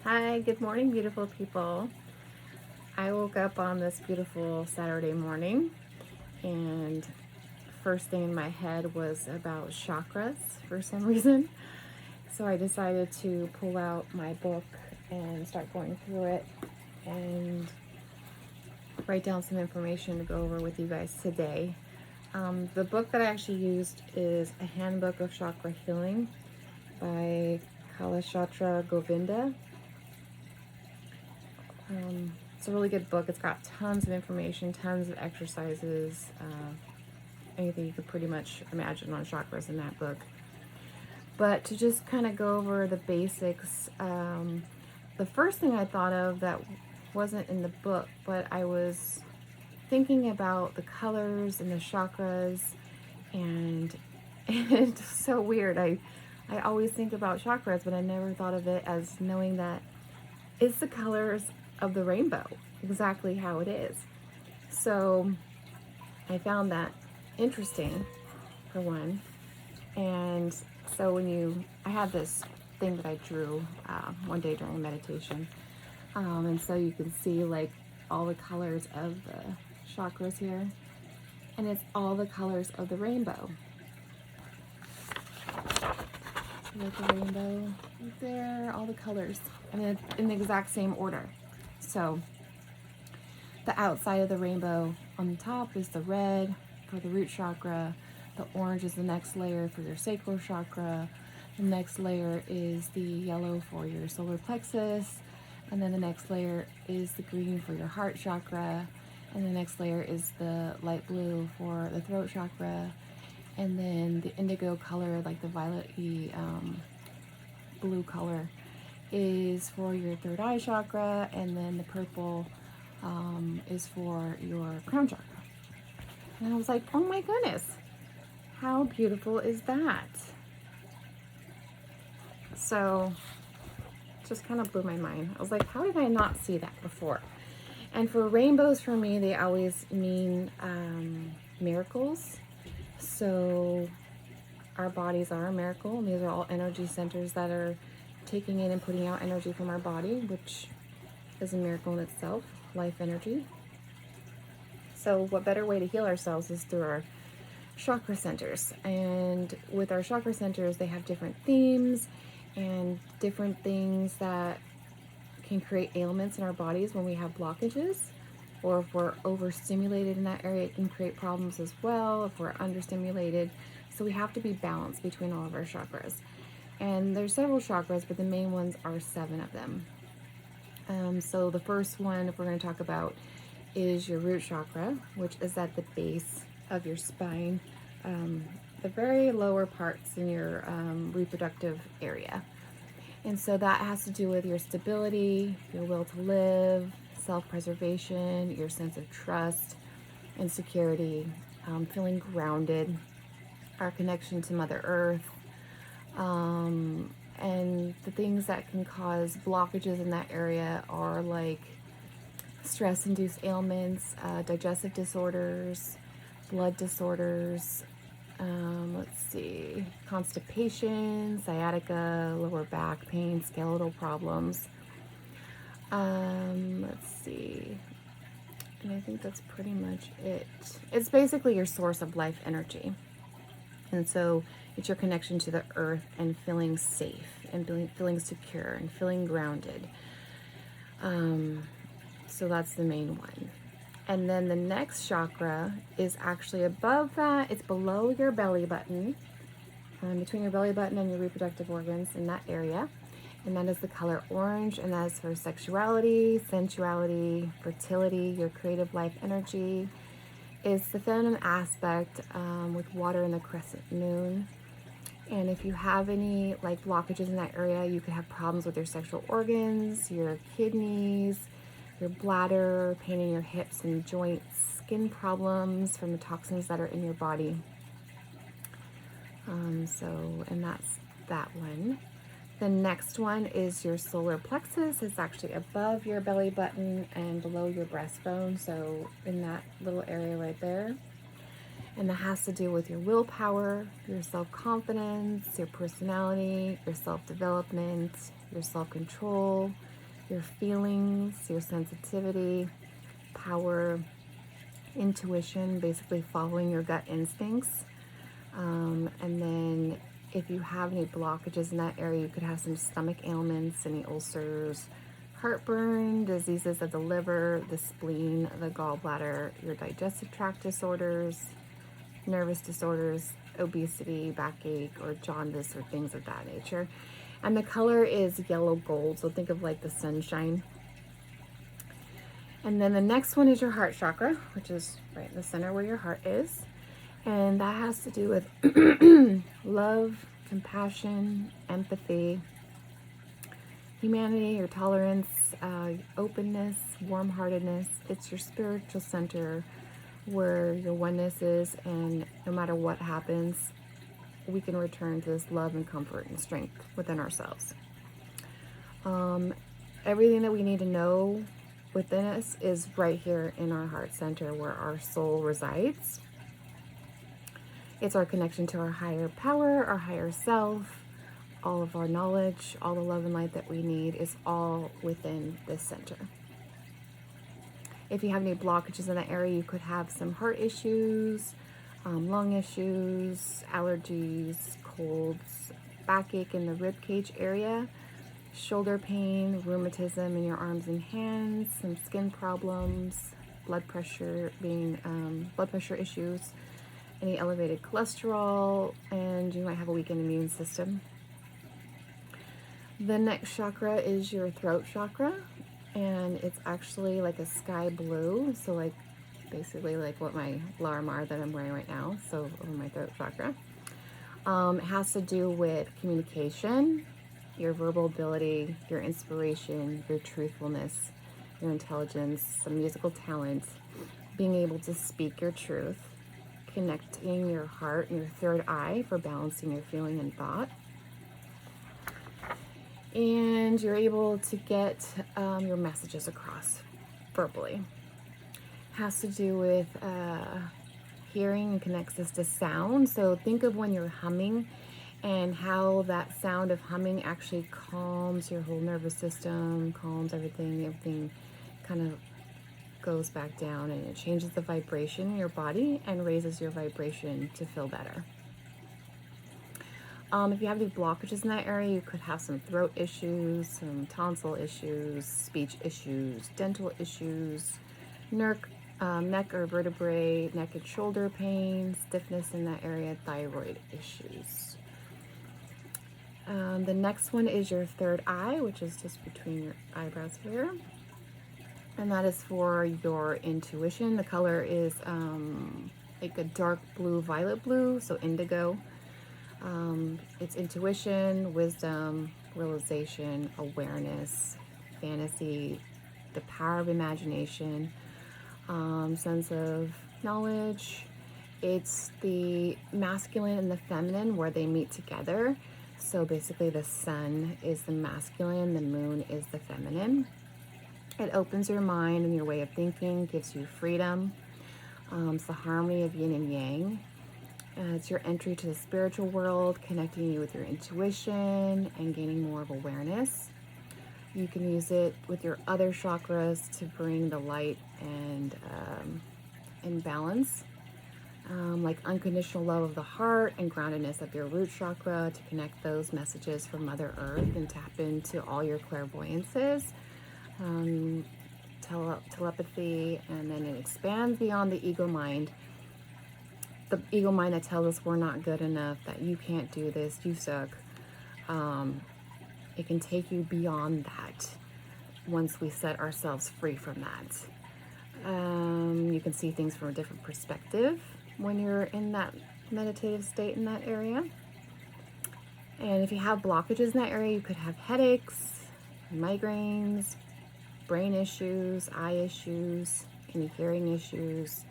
Hi, good morning, beautiful people. I woke up on this beautiful Saturday morning, and first thing in my head was about chakras for some reason. So I decided to pull out my book and start going through it and write down some information to go over with you guys today. The book that I actually used is A Handbook of Chakra Healing by Kalashatra Govinda. It's a really good book. It's got tons of information, tons of exercises, anything you could pretty much imagine on chakras in that book. But to just kind of go over the basics, the first thing I thought of that wasn't in the book, but I was thinking about the colors and the chakras, and it's so weird. I always think about chakras, but I never thought of it as knowing that it's the colors of the rainbow, exactly how it is. So I found that interesting, for one. And so I had this thing that I drew one day during meditation. And so you can see like all the colors of the chakras here. And it's all the colors of the rainbow. Like the rainbow right there, all the colors. And it's in the exact same order. So the outside of the rainbow on the top is the red for the root chakra. The orange is the next layer for your sacral chakra. The next layer is the yellow for your solar plexus. And then the next layer is the green for your heart chakra. And the next layer is the light blue for the throat chakra. And then the indigo color, like the violet-y blue color, is for your third eye chakra, and then the purple is for your crown chakra. And I was like, oh my goodness, how beautiful is that? So just kind of blew my mind. I was like, how did I not see that before? And for rainbows, for me, they always mean miracles. So our bodies are a miracle, and these are all energy centers that are taking in and putting out energy from our body, which is a miracle in itself, life energy. So what better way to heal ourselves is through our chakra centers. And with our chakra centers, they have different themes and different things that can create ailments in our bodies when we have blockages, or if we're overstimulated in that area, it can create problems as well if we're understimulated. So we have to be balanced between all of our chakras. And there's several chakras, but the main ones are 7 of them. So the first one, if we're going to talk about, is your root chakra, which is at the base of your spine, the very lower parts in your reproductive area. And so that has to do with your stability, your will to live, self-preservation, your sense of trust and security, feeling grounded, our connection to Mother Earth, and the things that can cause blockages in that area are like stress-induced ailments, digestive disorders, blood disorders, constipation, sciatica, lower back pain, skeletal problems. And I think that's pretty much it. It's basically your source of life energy. And so it's your connection to the earth and feeling safe and feeling secure and feeling grounded. So that's the main one. And then the next chakra is actually above that. It's below your belly button, between your belly button and your reproductive organs in that area. And that is the color orange, and that is for sexuality, sensuality, fertility, your creative life energy. It's the feminine aspect with water in the crescent moon. And if you have any like blockages in that area, you could have problems with your sexual organs, your kidneys, your bladder, pain in your hips and joints, skin problems from the toxins that are in your body. And that's that one. The next one is your solar plexus. It's actually above your belly button and below your breastbone, so in that little area right there. And that has to do with your willpower, your self-confidence, your personality, your self-development, your self-control, your feelings, your sensitivity, power, intuition, basically following your gut instincts. And then if you have any blockages in that area, you could have some stomach ailments, any ulcers, heartburn, diseases of the liver, the spleen, the gallbladder, your digestive tract disorders, nervous disorders, obesity, backache, or jaundice, or things of that nature. And the color is yellow gold, so think of like the sunshine. And then the next one is your heart chakra, which is right in the center where your heart is. And that has to do with love, compassion, empathy, humanity, your tolerance, openness, warm-heartedness. It's your spiritual center where your oneness is, and no matter what happens, we can return to this love and comfort and strength within ourselves. Everything that we need to know within us is right here in our heart center where our soul resides. It's our connection to our higher power, our higher self, all of our knowledge, all the love and light that we need is all within this center. If you have any blockages in that area, you could have some heart issues, lung issues, allergies, colds, backache in the rib cage area, shoulder pain, rheumatism in your arms and hands, some skin problems, blood pressure issues, any elevated cholesterol, and you might have a weakened immune system. The next chakra is your throat chakra, and it's actually like a sky blue, so like basically like what my Laramar that I'm wearing right now, so over my throat chakra. It has to do with communication, your verbal ability, your inspiration, your truthfulness, your intelligence, some musical talent, being able to speak your truth, connecting your heart and your third eye for balancing your feeling and thought. And you're able to get your messages across verbally. Has to do with hearing and connects us to sound. So think of when you're humming and how that sound of humming actually calms your whole nervous system, calms everything kind of goes back down, and it changes the vibration in your body and raises your vibration to feel better. If you have any blockages in that area, you could have some throat issues, some tonsil issues, speech issues, dental issues, neck or vertebrae, neck and shoulder pain, stiffness in that area, thyroid issues. The next one is your third eye, which is just between your eyebrows here. And that is for your intuition. The color is like a dark blue, violet blue, so indigo. It's intuition, wisdom, realization, awareness, fantasy, the power of imagination, sense of knowledge. It's the masculine and the feminine where they meet together. So basically the sun is the masculine, the moon is the feminine. It opens your mind and your way of thinking, gives you freedom. It's the harmony of yin and yang. It's your entry to the spiritual world, connecting you with your intuition and gaining more of awareness. You can use it with your other chakras to bring the light and balance, like unconditional love of the heart and groundedness of your root chakra to connect those messages from Mother Earth and tap into all your clairvoyances, telepathy, and then it expands beyond the ego mind. The ego mind that tells us we're not good enough, that you can't do this, you suck. It can take you beyond that once we set ourselves free from that. You can see things from a different perspective when you're in that meditative state in that area. And if you have blockages in that area, you could have headaches, migraines, brain issues, eye issues, any hearing issues,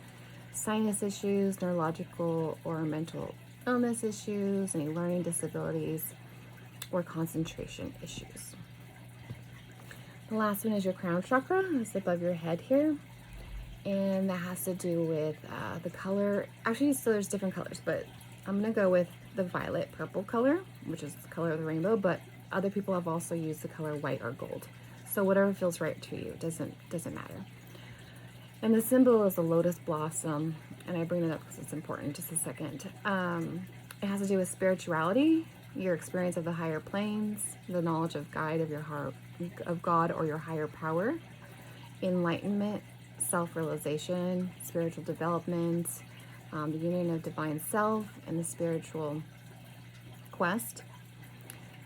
sinus issues, neurological or mental illness issues, any learning disabilities, or concentration issues. The last one is your crown chakra. It's above your head here. And that has to do with the color. Actually, so there's different colors, but I'm going to go with the violet purple color, which is the color of the rainbow, but other people have also used the color white or gold. So whatever feels right to you, doesn't matter. And the symbol is a lotus blossom, and I bring it up because it's important. Just a second. It has to do with spirituality, your experience of the higher planes, the knowledge of guide of your heart, of God or your higher power, enlightenment, self-realization, spiritual development, the union of divine self, and the spiritual quest.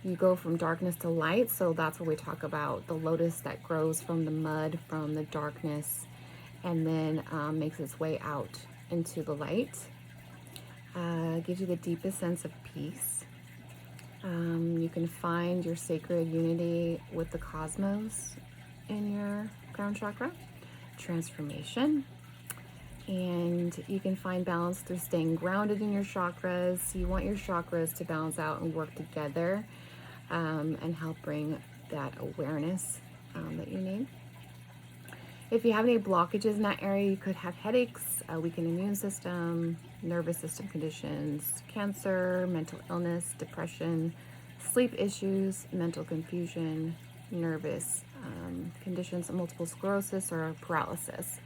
You go from darkness to light, so that's where we talk about the lotus that grows from the mud, from the darkness, and then makes its way out into the light. Gives you the deepest sense of peace. You can find your sacred unity with the cosmos in your crown chakra. Transformation. And you can find balance through staying grounded in your chakras. You want your chakras to balance out and work together, and help bring that awareness that you need. If you have any blockages in that area, you could have headaches, a weakened immune system, nervous system conditions, cancer, mental illness, depression, sleep issues, mental confusion, nervous conditions, multiple sclerosis, or paralysis.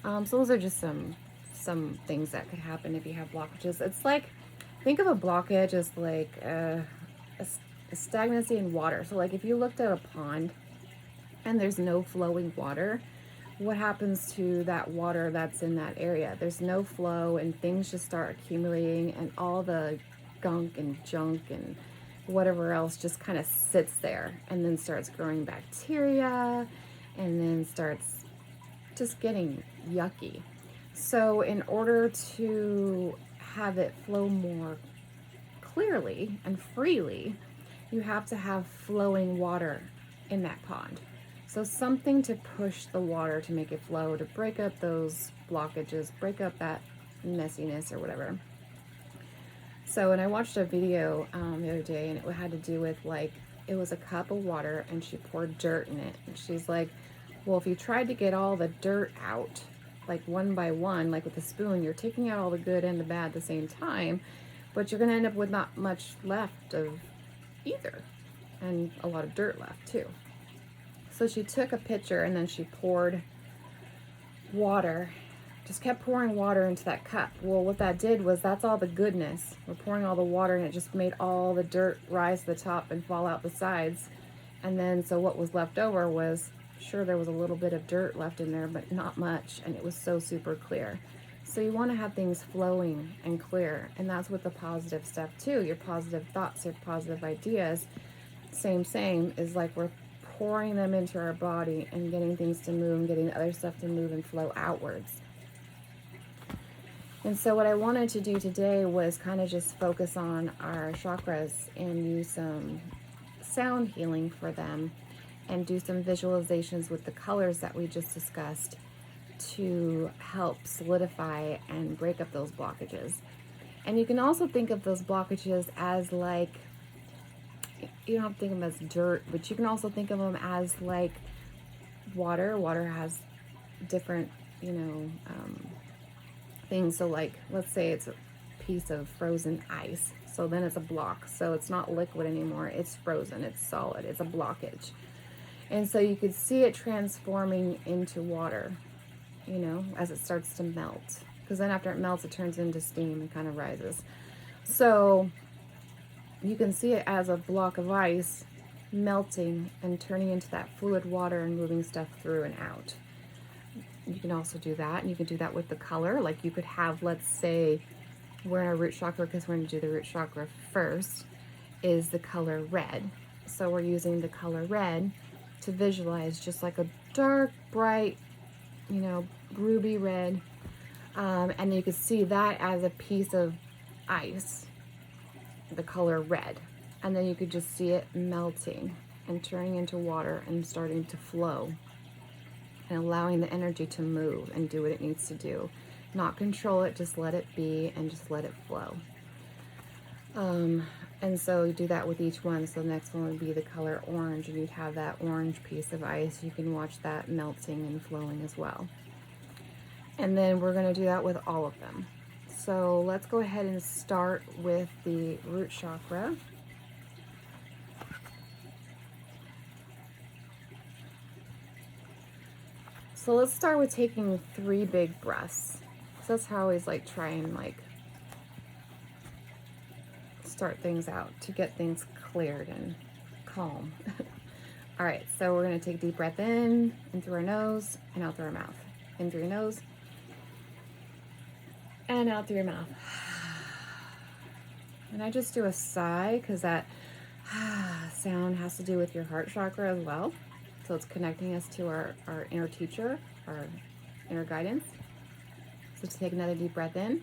So those are just some things that could happen if you have blockages. It's like, think of a blockage as like a stagnancy in water. So like if you looked at a pond and there's no flowing water, what happens to that water that's in that area? There's no flow, and things just start accumulating, and all the gunk and junk and whatever else just kind of sits there, and then starts growing bacteria, and then starts just getting yucky. So in order to have it flow more clearly and freely, you have to have flowing water in that pond. So something to push the water to make it flow, to break up those blockages, break up that messiness or whatever. So, and I watched a video the other day, and it had to do with, like, it was a cup of water and she poured dirt in it. And she's like, well, if you tried to get all the dirt out, like one by one, like with a spoon, you're taking out all the good and the bad at the same time, but you're going to end up with not much left of either, and a lot of dirt left too. So she took a pitcher and then she poured water, just kept pouring water into that cup. Well, what that did was, that's all the goodness. We're pouring all the water, and it just made all the dirt rise to the top and fall out the sides. And then, so what was left over was, sure, there was a little bit of dirt left in there, but not much. And it was so super clear. So you want to have things flowing and clear. And that's with the positive stuff too. Your positive thoughts, your positive ideas, same, is like we're pouring them into our body and getting things to move and getting the other stuff to move and flow outwards. And so what I wanted to do today was kind of just focus on our chakras and use some sound healing for them, and do some visualizations with the colors that we just discussed to help solidify and break up those blockages. And you can also think of those blockages as like, you don't have to think of them as dirt, but you can also think of them as like water. Water has different, things. So like, let's say it's a piece of frozen ice. So then it's a block. So it's not liquid anymore. It's frozen. It's solid. It's a blockage. And so you could see it transforming into water, as it starts to melt. Because then after it melts, it turns into steam and kind of rises. So you can see it as a block of ice melting and turning into that fluid water and moving stuff through and out. You can also do that, and you can do that with the color. Like you could have, let's say, we're in our root chakra, because we're going to do the root chakra first, is the color red. So we're using the color red to visualize just like a dark, bright, ruby red. And you can see that as a piece of ice, the color red. And then you could just see it melting and turning into water and starting to flow, and allowing the energy to move and do what it needs to do. Not control it, just let it be and just let it flow. And so you do that with each one. So the next one would be the color orange, and you'd have that orange piece of ice. You can watch that melting and flowing as well. And then we're going to do that with all of them. So let's go ahead and start with the root chakra. So let's start with taking 3 big breaths. So that's how I always like try and like start things out to get things cleared and calm. All right, so we're gonna take a deep breath in through our nose and out through our mouth. In through your nose and out through your mouth. And I just do a sigh because that sound has to do with your heart chakra as well. So it's connecting us to our inner teacher, our inner guidance. So just take another deep breath in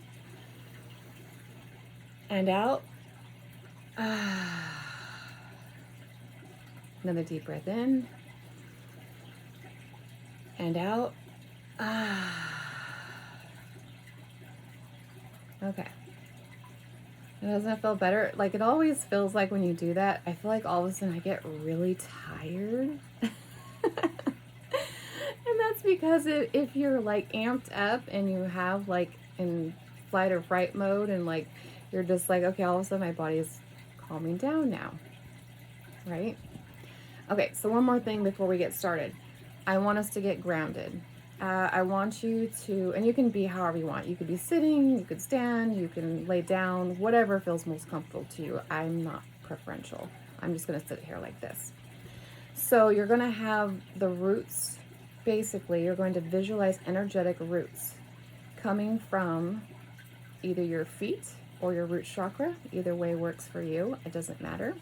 and out. Another deep breath in and out. Okay. Doesn't it feel better? Like, it always feels like when you do that, I feel like all of a sudden I get really tired. And that's because if you're like amped up and you have like in flight or fright mode and like you're just like, okay, all of a sudden my body is calming down now, right? Okay, so one more thing before we get started. I want us to get grounded. I want you to, and you can be however you want. You could be sitting, you could stand, you can lay down, whatever feels most comfortable to you. I'm not preferential. I'm just going to sit here like this. So you're going to have the roots, basically, you're going to visualize energetic roots coming from either your feet or your root chakra. Either way works for you. It doesn't matter.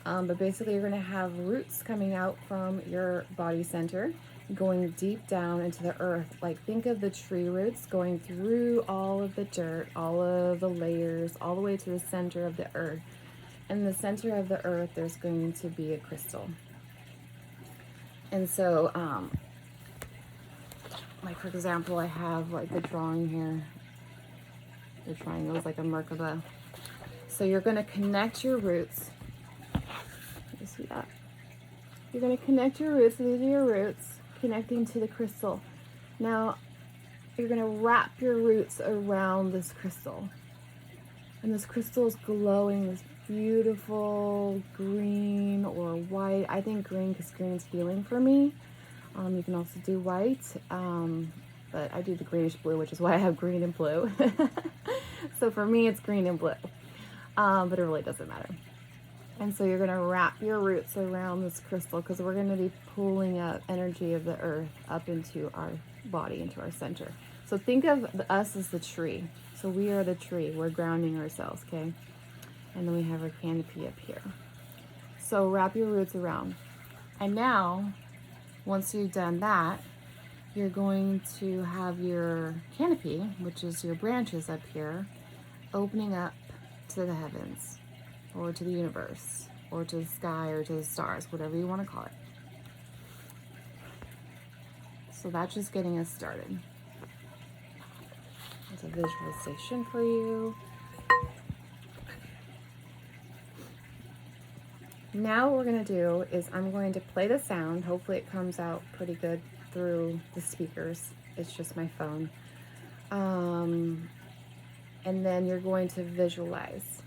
But basically you're going to have roots coming out from your body center, going deep down into the earth. Like, think of the tree roots going through all of the dirt, all of the layers, all the way to the center of the earth. In the center of the earth, there's going to be a crystal. And so, like for example, I have like the drawing here. The triangle is like a Merkaba. So you're going to connect your roots. You see that? You're going to connect your roots. These are your roots connecting to the crystal. Now you're going to wrap your roots around this crystal, and this crystal is glowing this beautiful green or white. I think green because green is healing for me. You can also do white, but I do the greenish blue, which is why I have green and blue. So for me it's green and blue, but it really doesn't matter. And so you're going to wrap your roots around this crystal because we're going to be pulling up energy of the earth up into our body, into our center. So think of us as the tree. So we are the tree. We're grounding ourselves, okay? And then we have our canopy up here. So wrap your roots around. And now, once you've done that, you're going to have your canopy, which is your branches up here, opening up to the heavens, or to the universe, or to the sky, or to the stars, whatever you want to call it. So that's just getting us started. It's a visualization for you. Now what we're going to do is I'm going to play the sound. Hopefully it comes out pretty good through the speakers. It's just my phone. And then you're going to visualize.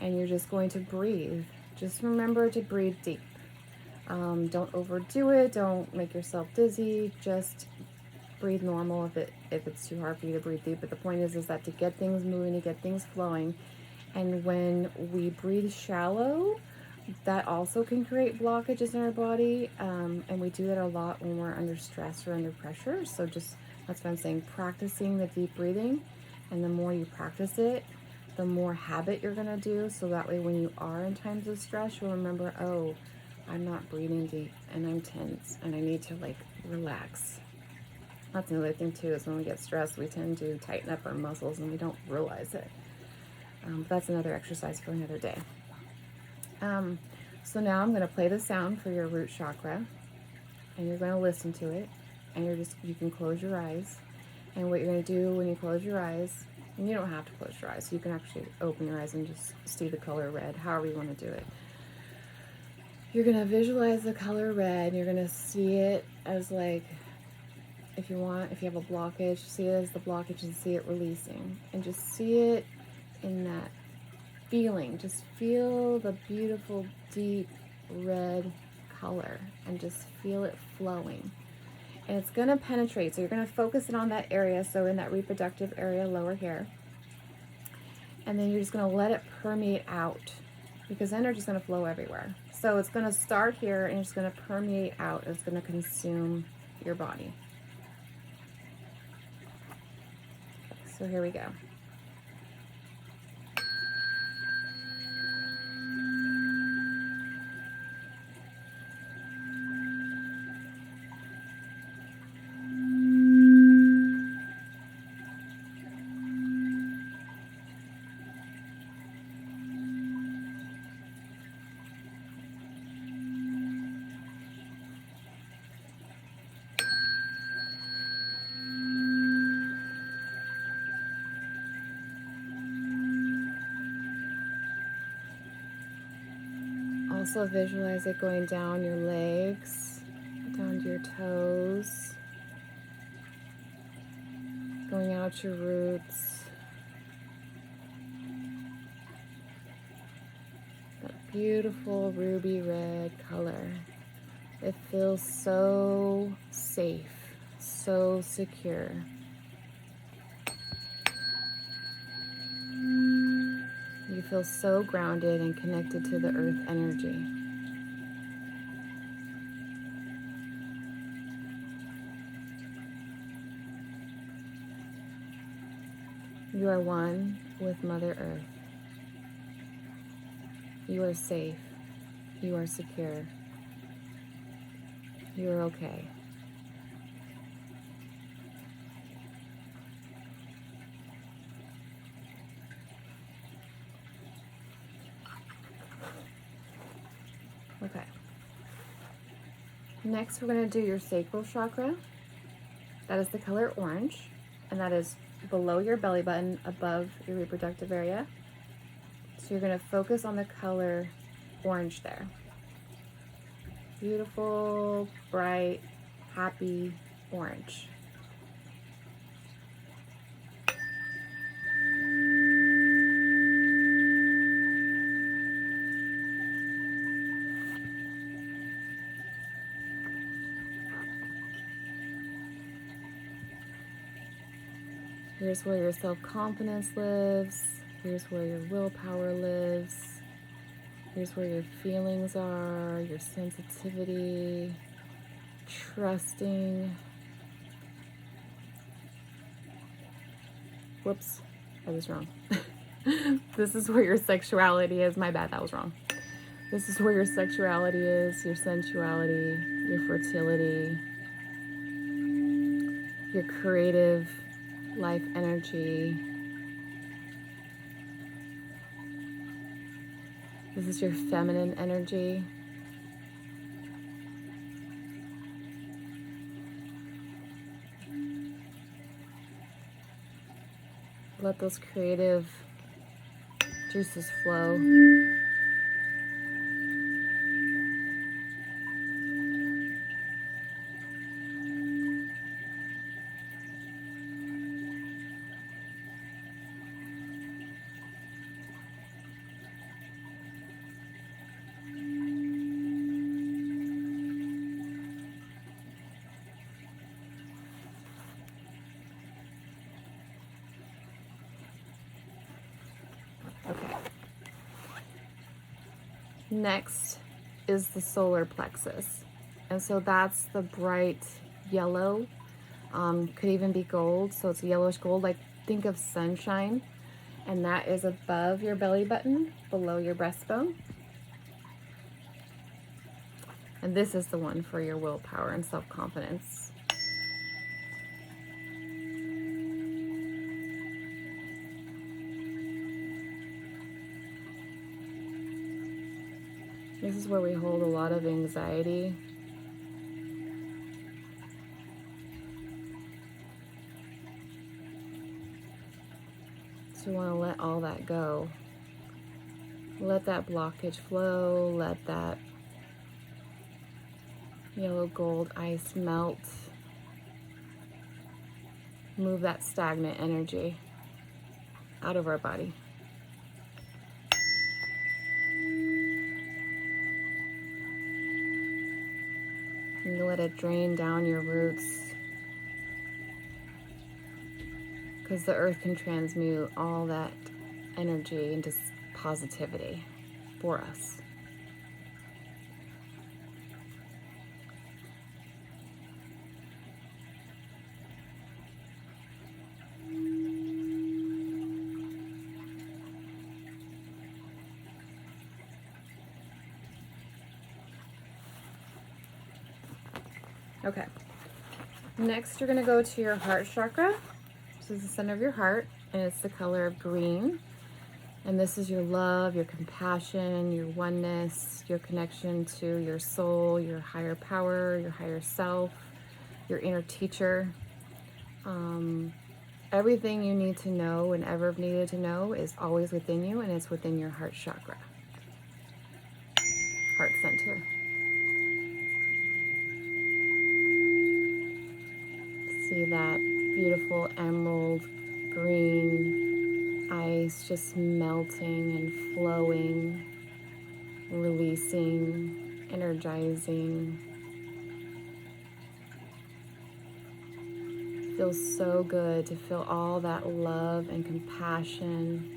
And you're just going to breathe. Just remember to breathe deep. Don't overdo it. Don't make yourself dizzy. Just breathe normal if it's too hard for you to breathe deep. But the point is that to get things moving, to get things flowing. And when we breathe shallow, that also can create blockages in our body. And we do that a lot when we're under stress or under pressure. So just, that's what I'm saying, practicing the deep breathing. And the more you practice it, the more habit you're going to do, so that way when you are in times of stress, you'll remember, oh, I'm not breathing deep and I'm tense and I need to like relax. That's another thing too, is when we get stressed, we tend to tighten up our muscles and we don't realize it. But that's another exercise for another day. So now I'm going to play the sound for your root chakra, and you're going to listen to it, and you can close your eyes. And what you're going to do when you close your eyes, and you don't have to close your eyes, you can actually open your eyes and just see the color red, however you want to do it. You're going to visualize the color red, and you're going to see it as like, if you have a blockage, see it as the blockage and see it releasing. And just see it in that feeling. Just feel the beautiful, deep red color and just feel it flowing. And it's going to penetrate. So you're going to focus in on that area. So in that reproductive area, lower here. And then you're just going to let it permeate out, because energy is going to flow everywhere. So it's going to start here and it's going to permeate out. It's going to consume your body. So here we go. Also visualize it going down your legs, down to your toes, going out your roots. That beautiful ruby red color. It feels so safe, so secure. You feel so grounded and connected to the earth energy. You are one with Mother Earth. You are safe. You are secure. You are okay. Okay. Next, we're going to do your sacral chakra. That is the color orange, and that is below your belly button, above your reproductive area. So you're going to focus on the color orange there. Beautiful, bright, happy orange. Here's where your self-confidence lives. Here's where your willpower lives. Here's where your feelings are, your sensitivity, trusting. Whoops, I was wrong. This is where your sexuality is. My bad, that was wrong. This is where your sexuality is, your sensuality, your fertility, your creative life energy. This is your feminine energy. Let those creative juices flow. Okay. Next is the solar plexus. And so that's the bright yellow, could even be gold. So it's yellowish gold, like think of sunshine. And that is above your belly button, below your breastbone. And this is the one for your willpower and self-confidence. This is where we hold a lot of anxiety. So you want to let all that go. Let that blockage flow. Let that yellow gold ice melt. Move that stagnant energy out of our body. And you let it drain down your roots, because the earth can transmute all that energy into positivity for us. Okay, next you're going to go to your heart chakra. This is the center of your heart, and it's the color of green. And this is your love, your compassion, your oneness, your connection to your soul, your higher power, your higher self, your inner teacher. Everything you need to know and ever have needed to know is always within you, and it's within your heart chakra, heart center. See that beautiful emerald green ice just melting and flowing, releasing, energizing. Feels so good to feel all that love and compassion,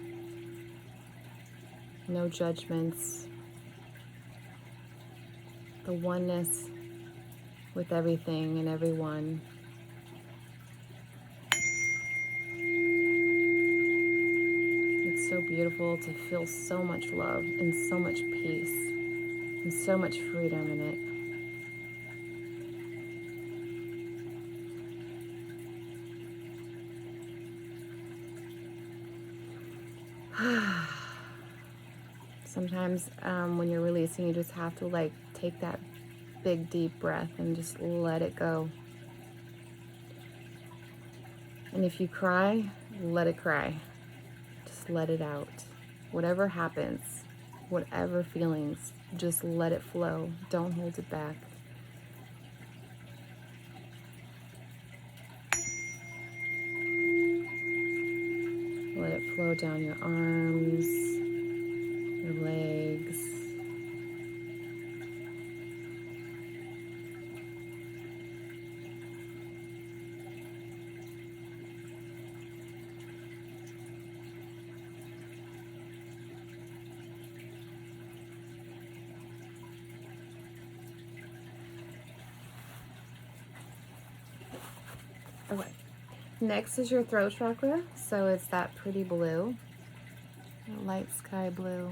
no judgments, the oneness with everything and everyone. It's so beautiful to feel so much love and so much peace and so much freedom in it. Sometimes when you're releasing, you just have to like take that big deep breath and just let it go. And if you cry, let it cry. Just let it out. Whatever happens, whatever feelings, just let it flow. Don't hold it back. Let it flow down your arms, your legs. Okay. Next is your throat chakra. So it's that pretty blue, light sky blue.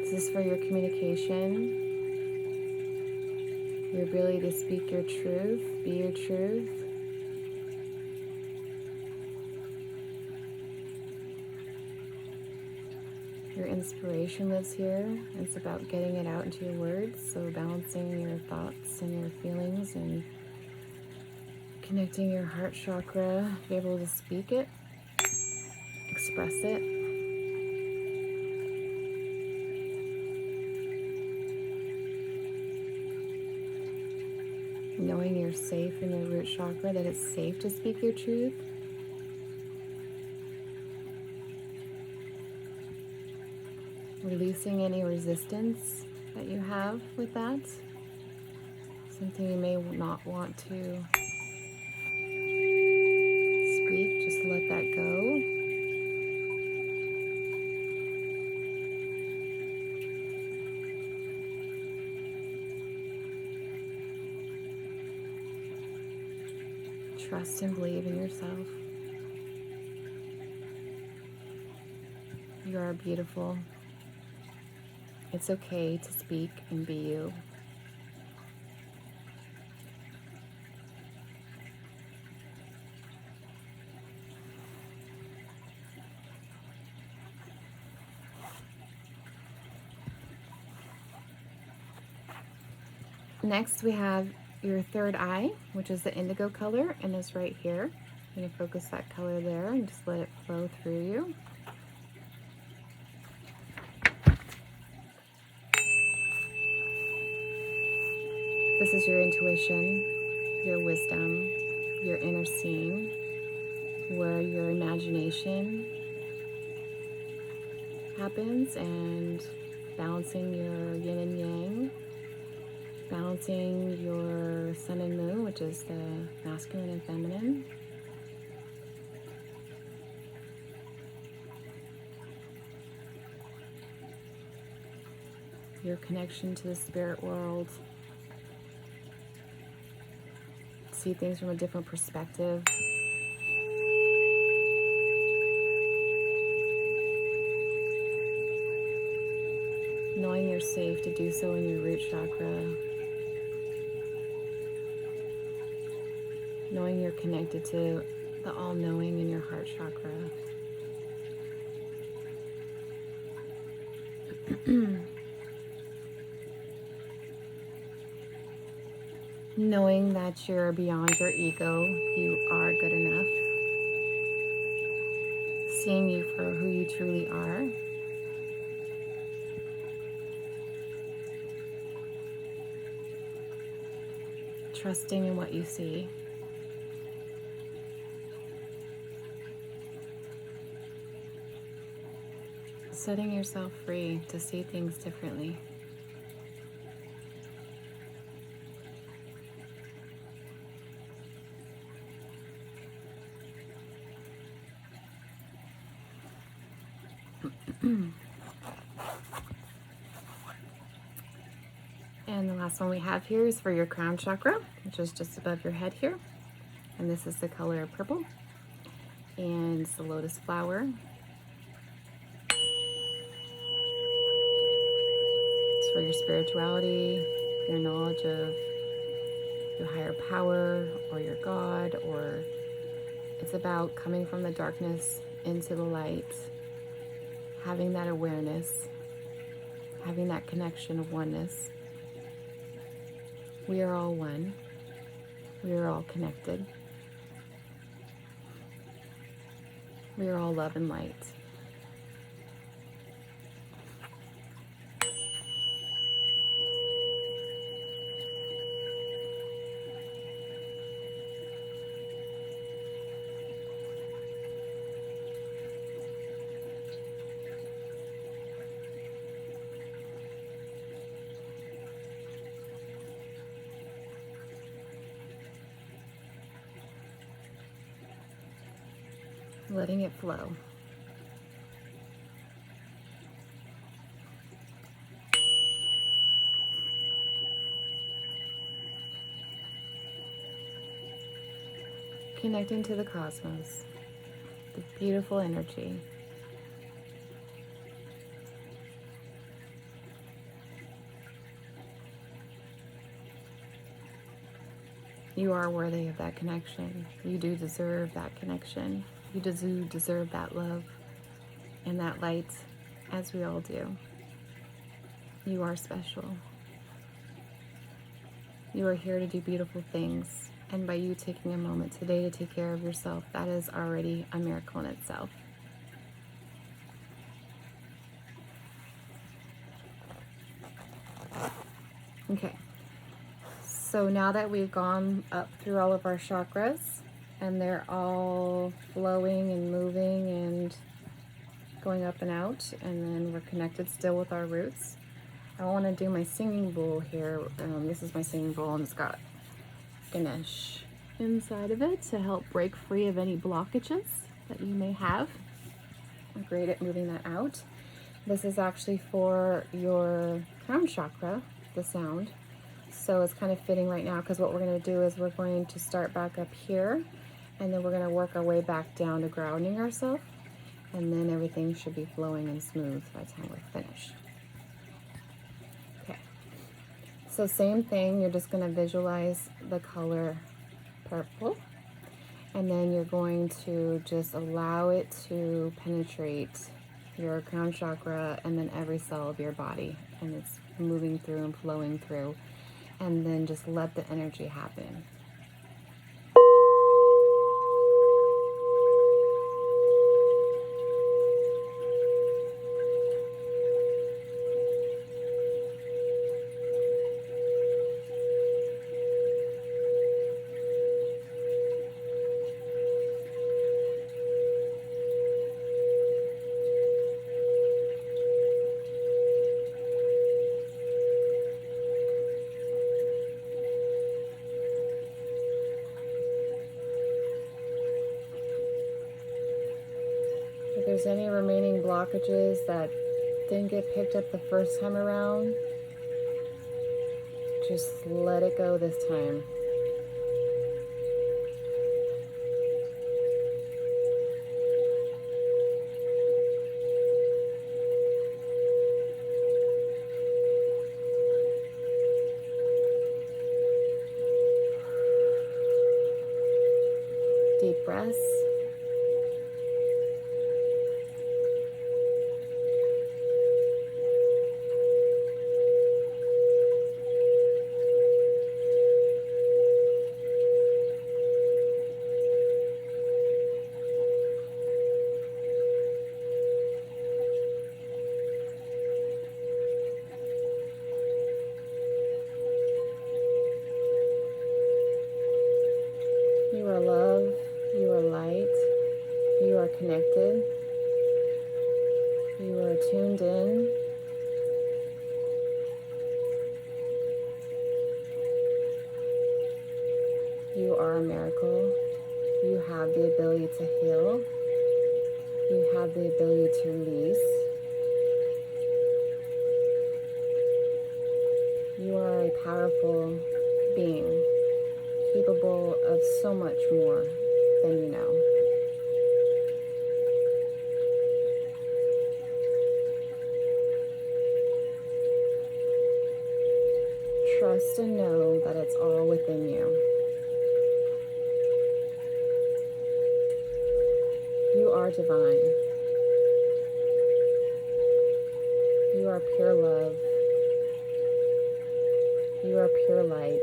This is for your communication, your ability to speak your truth, be your truth. Your inspiration lives here. It's about getting it out into your words, so balancing your thoughts and your feelings and connecting your heart chakra, be able to speak it, express it. Knowing you're safe in your root chakra, that it's safe to speak your truth. Releasing any resistance that you have with that. Something you may not want to speak, just let that go. Trust and believe in yourself. You are beautiful. It's okay to speak and be you. Next, we have your third eye, which is the indigo color, and is right here. I'm going to focus that color there and just let it flow through you. This is your intuition, your wisdom, your inner seeing, where imagination happens, and balancing your yin and yang, balancing your sun and moon, which is the masculine and feminine. Your connection to the spirit world. See things from a different perspective. Knowing you're safe to do so in your root chakra. Knowing you're connected to the all-knowing in your heart chakra. Knowing that you're beyond your ego, you are good enough. Seeing you for who you truly are. Trusting in what you see. Setting yourself free to see things differently. And the last one we have here is for your crown chakra, which is just above your head here. And this is the color purple. And it's the lotus flower. It's for your spirituality, your knowledge of your higher power or your God, or it's about coming from the darkness into the light, having that awareness, having that connection of oneness. We are all one. We are all connected. We are all love and light. Letting it flow. Connecting to the cosmos, the beautiful energy. You are worthy of that connection. You do deserve that connection. You do deserve that love and that light, as we all do. You are special. You are here to do beautiful things. And by you taking a moment today to take care of yourself, that is already a miracle in itself. Okay. So now that we've gone up through all of our chakras, and they're all flowing and moving and going up and out, and then we're connected still with our roots, I want to do my singing bowl here. This is my singing bowl, and it's got Ganesh inside of it to help break free of any blockages that you may have. I'm great at moving that out. This is actually for your crown chakra, the sound. So it's kind of fitting right now, because what we're going to do is we're going to start back up here, and then we're going to work our way back down to grounding ourselves, and then everything should be flowing and smooth by the time we're finished. Okay, so same thing, you're just going to visualize the color purple, and then you're going to just allow it to penetrate your crown chakra and then every cell of your body, and it's moving through and flowing through, and then just let the energy happen. If there's any remaining blockages that didn't get picked up the first time around, just let it go this time. Deep breaths. You are love, you are light, you are connected, you are tuned in, you are a miracle, you have the ability to heal, you have the ability to release, you are a powerful being, capable of so much more than you know. Trust and know that it's all within you. You are divine. You are pure love. You are pure light.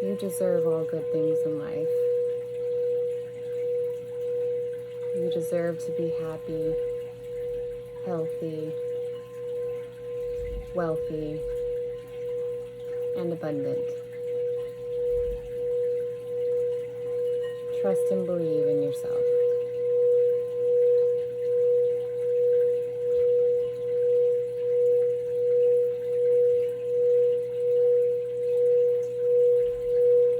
You deserve all good things in life. You deserve to be happy, healthy, wealthy, and abundant. Trust and believe in yourself.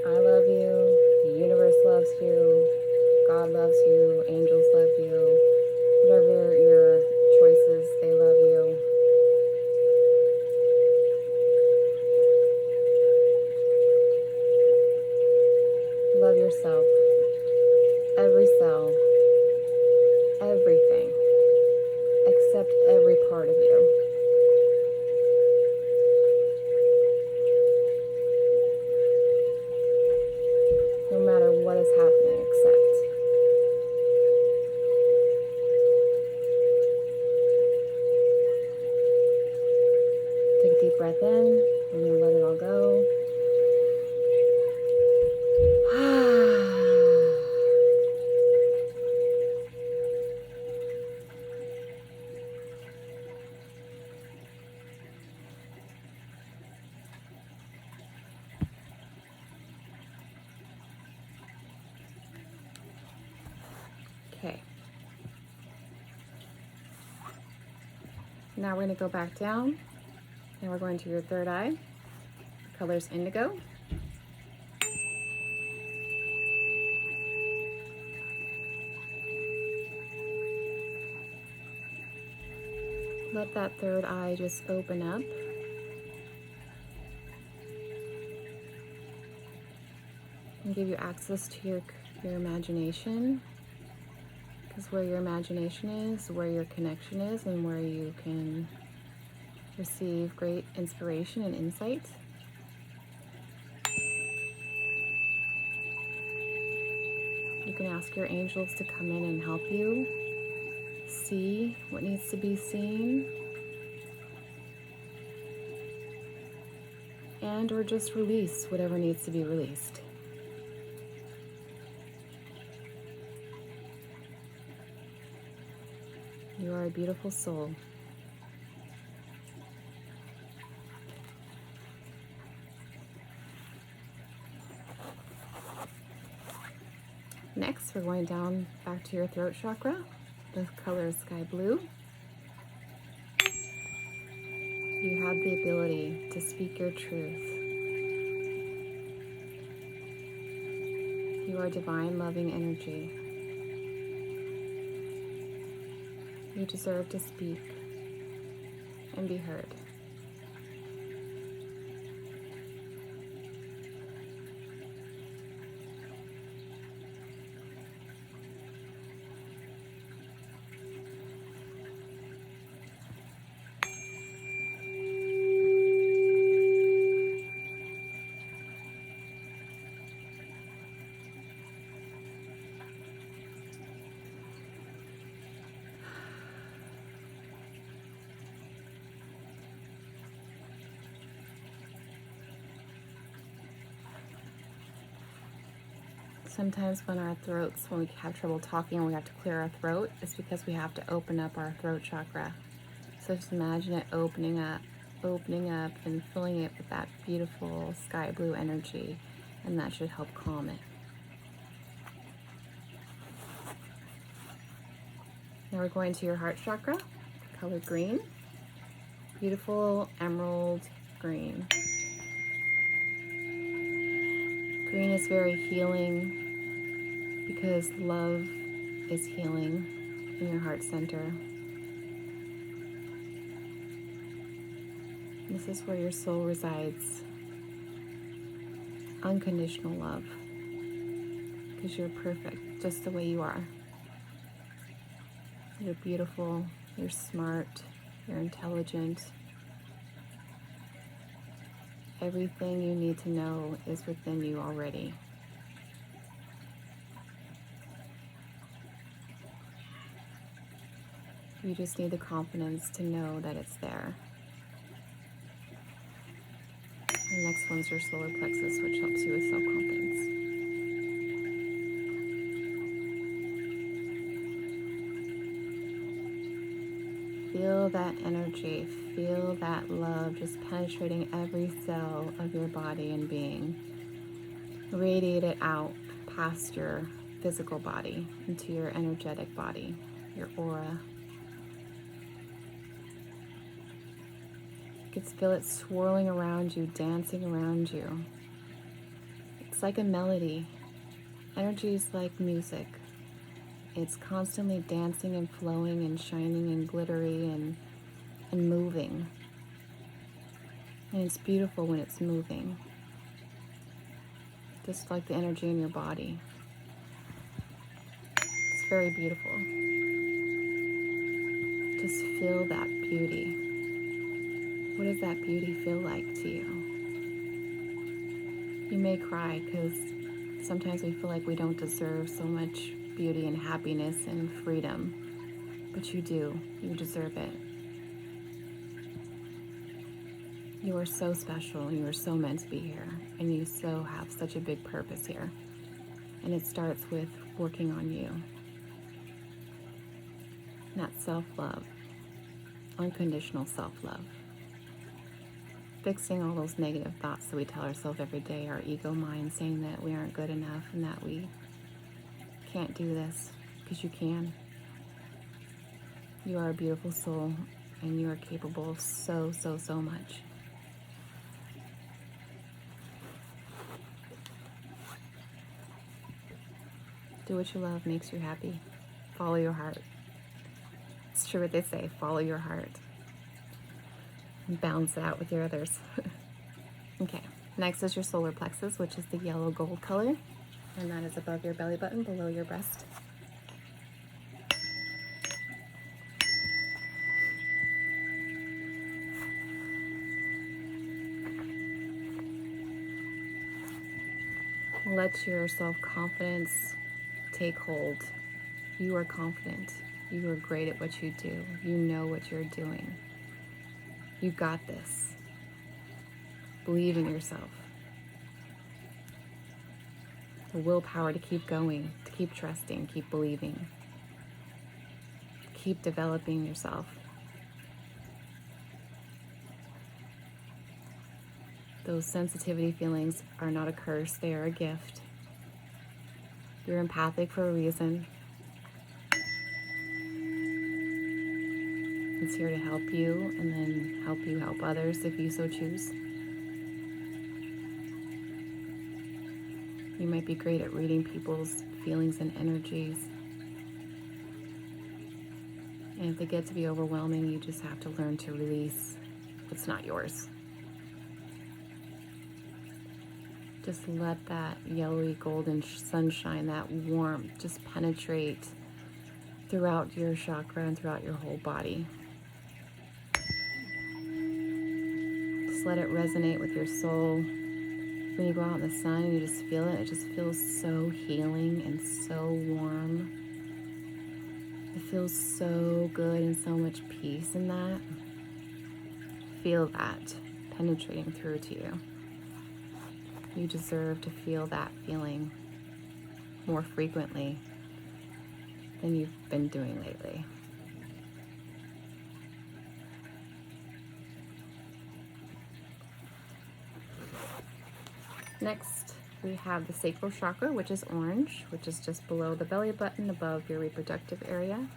I love you, the universe loves you, God loves you, angels love you, whatever your choices, they love you. Love yourself, every cell, everything, accept every part of you. No matter what is happening, accept. Take a deep breath in, and you let it all go. Okay. Now we're going to go back down, and we're going to your third eye. Color's indigo. Let that third eye just open up. And give you access to your imagination. Because where your imagination is, where your connection is, and where you can receive great inspiration and insight. You can ask your angels to come in and help you see what needs to be seen, and or just release whatever needs to be released. You are a beautiful soul. Next, we're going down back to your throat chakra. The color is sky blue. You have the ability to speak your truth. You are divine, loving energy. You deserve to speak and be heard. Sometimes when we have trouble talking and we have to clear our throat, it's because we have to open up our throat chakra. So just imagine it opening up and filling it with that beautiful sky blue energy, and that should help calm it. Now we're going to your heart chakra, color green, beautiful emerald green. Green is very healing because love is healing in your heart center. This is where your soul resides. Unconditional love. Because you're perfect just the way you are. You're beautiful, you're smart, you're intelligent. Everything you need to know is within you already. You just need the confidence to know that it's there. The next one's your solar plexus, which helps you with self-confidence. Feel that energy, feel that love just penetrating every cell of your body and being. Radiate it out past your physical body into your energetic body, your aura. You can feel it swirling around you, dancing around you. It's like a melody. Energy is like music. It's constantly dancing and flowing and shining and glittery and moving. And it's beautiful when it's moving. Just like the energy in your body. It's very beautiful. Just feel that beauty. What does that beauty feel like to you? You may cry because sometimes we feel like we don't deserve so much beauty and happiness and freedom, but you do. You deserve it. You are so special and you are so meant to be here, and you so have such a big purpose here. And it starts with working on you. Not self-love, unconditional self-love. Fixing all those negative thoughts that we tell ourselves every day, our ego mind saying that we aren't good enough and that we can't do this, because you can. You are a beautiful soul and you are capable of so much. Do what you love makes you happy. Follow your heart. It's true what they say, follow your heart. And balance it out with your others. Okay, next is your solar plexus, which is the yellow gold color. And that is above your belly button, below your breast. Let your self-confidence take hold. You are confident. You are great at what you do. You know what you're doing. You got this. Believe in yourself. The willpower to keep going, to keep trusting, keep believing. Keep developing yourself. Those sensitivity feelings are not a curse, they are a gift. You're empathic for a reason. It's here to help you and then help you help others if you so choose. You might be great at reading people's feelings and energies And if they get to be overwhelming, you just have to learn to release what's not yours. Just let that yellowy golden sunshine, that warmth, just penetrate throughout your chakra and throughout your whole body. Just let it resonate with your soul. When you go out in the sun, you just feel it. It just feels so healing and so warm. It feels so good and so much peace in that. Feel that penetrating through to you. You deserve to feel that feeling more frequently than you've been doing lately. Next, we have the sacral chakra, which is orange, which is just below the belly button, above your reproductive area.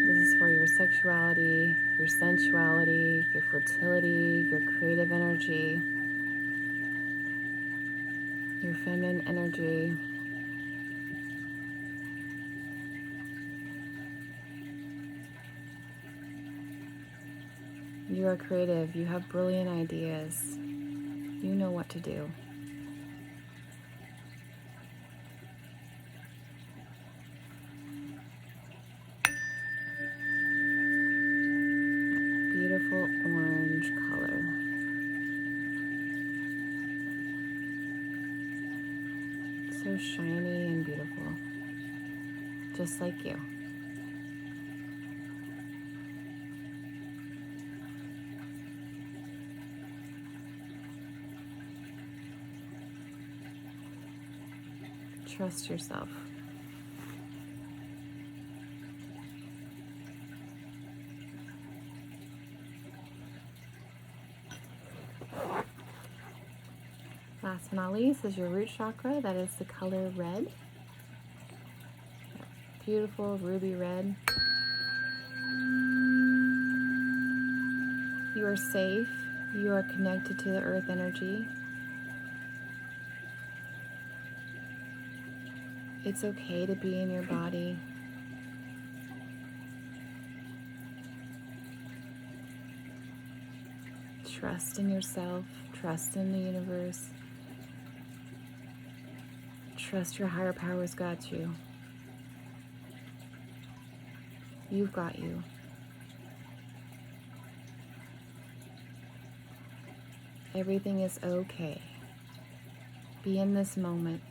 This is for your sexuality, your sensuality, your fertility, your creative energy, your feminine energy. You are creative. You have brilliant ideas. You know what to do. Beautiful orange color. So shiny and beautiful. Just like you. Trust yourself. Last but not least is your root chakra. That is the color red. Beautiful ruby red. You are safe. You are connected to the earth energy. It's okay to be in your body. Trust in yourself. Trust in the universe. Trust your higher powers got you. You've got you. Everything is okay. Be in this moment.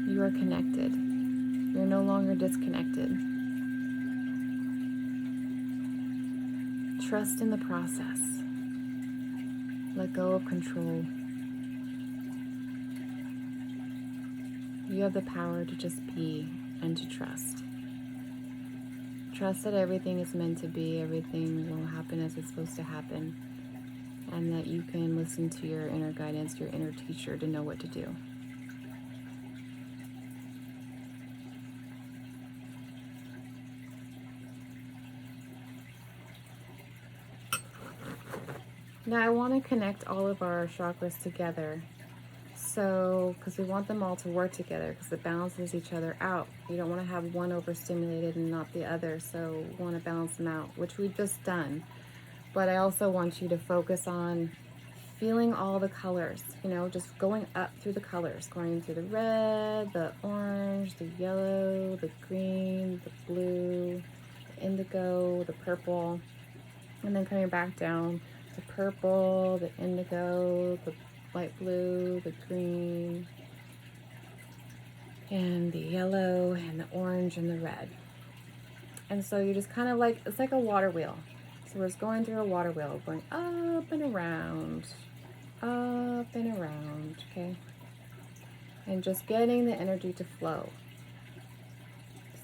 You are connected. You're no longer disconnected. Trust in the process. Let go of control. You have the power to just be and to trust. Trust that everything is meant to be, everything will happen as it's supposed to happen, and that you can listen to your inner guidance, your inner teacher to know what to do. Now I want to connect all of our chakras together. So, because we want them all to work together, because it balances each other out. You don't want to have one overstimulated and not the other, so we want to balance them out, which we've just done. But I also want you to focus on feeling all the colors, you know, just going up through the colors, going through the red, the orange, the yellow, the green, the blue, the indigo, the purple, and then coming back down, the purple, the indigo, the light blue, the green, and the yellow, and the orange, and the red. And so you just kind of like, it's like a water wheel. So we're just going through a water wheel, going up and around, okay? And just getting the energy to flow.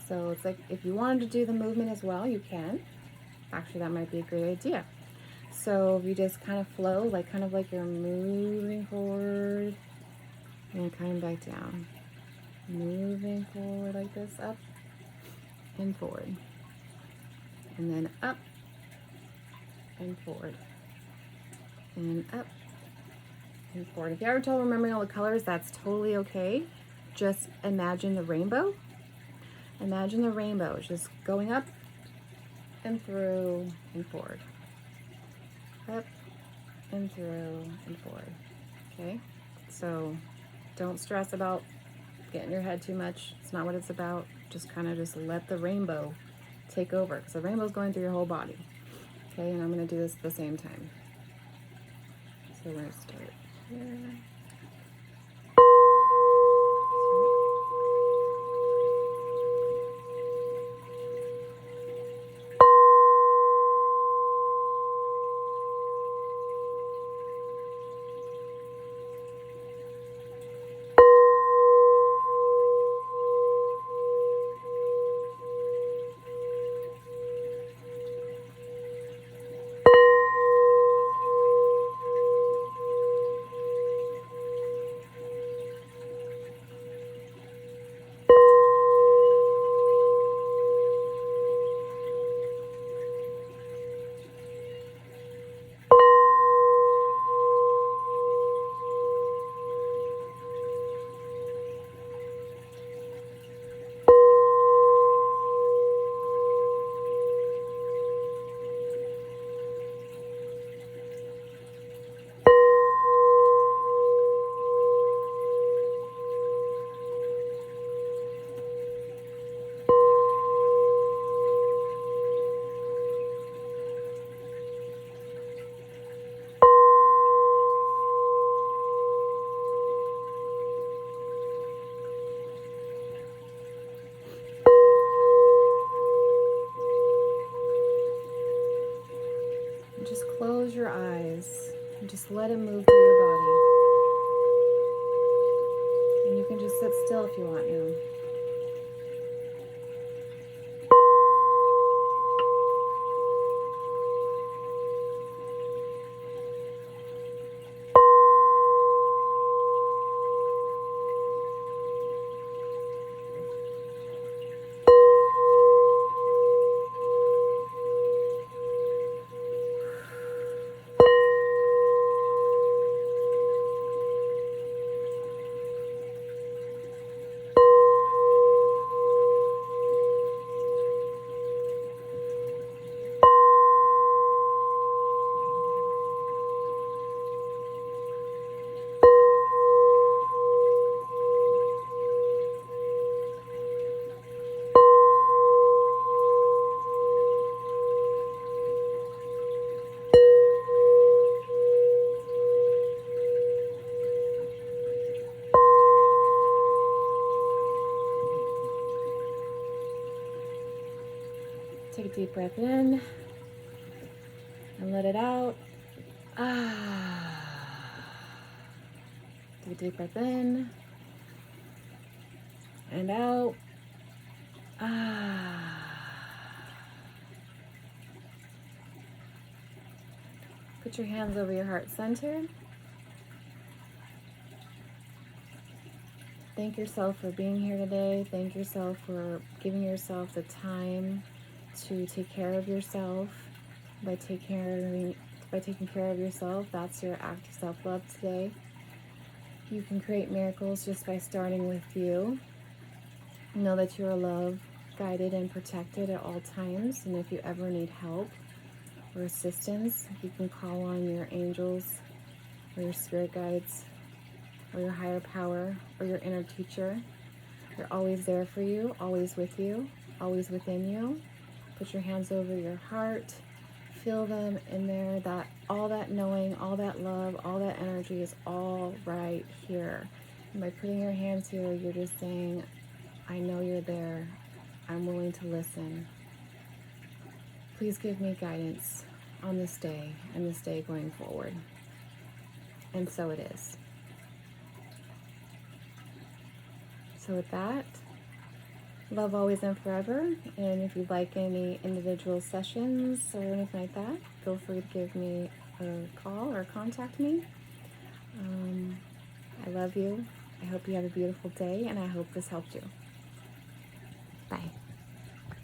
So it's like, if you wanted to do the movement as well, you can. Actually, that might be a great idea. So if you just kind of flow, like kind of like you're moving forward and coming back down. moving forward like this, up and forward, and then up and forward, and up and forward. If you have trouble remembering all the colors, that's totally okay. Just imagine the rainbow. Imagine the rainbow just going up and through and forward, up and through and forward. Okay, so don't stress about getting your head too much. It's not what it's about. Just kind of just let the rainbow take over, because the rainbow's going through your whole body. Okay, and I'm going to do this at the same time. So we're going to start here. Just close your eyes and just let it move through your body. And you can just sit still if you want to. Take a deep breath in and let it out. Take a deep breath in and out. Put your hands over your heart center. Thank yourself for being here today. Thank yourself for giving yourself the time to take care of yourself. By taking care of yourself, that's your act of self-love today. You can create miracles just by starting with you. Know that you are loved, guided, and protected at all times. And if you ever need help or assistance, you can call on your angels or your spirit guides or your higher power or your inner teacher. They're always there for you, always with you, always within you. Put your hands over your heart. Feel them in there. That all that knowing, all that love, all that energy is all right here. And by putting your hands here, you're just saying, I know you're there. I'm willing to listen. Please give me guidance on this day and this day going forward. And so it is. So with that, love always and forever. And if you'd like any individual sessions or anything like that, feel free to give me a call or contact me. I love you. I hope you have a beautiful day, and I hope this helped you. Bye.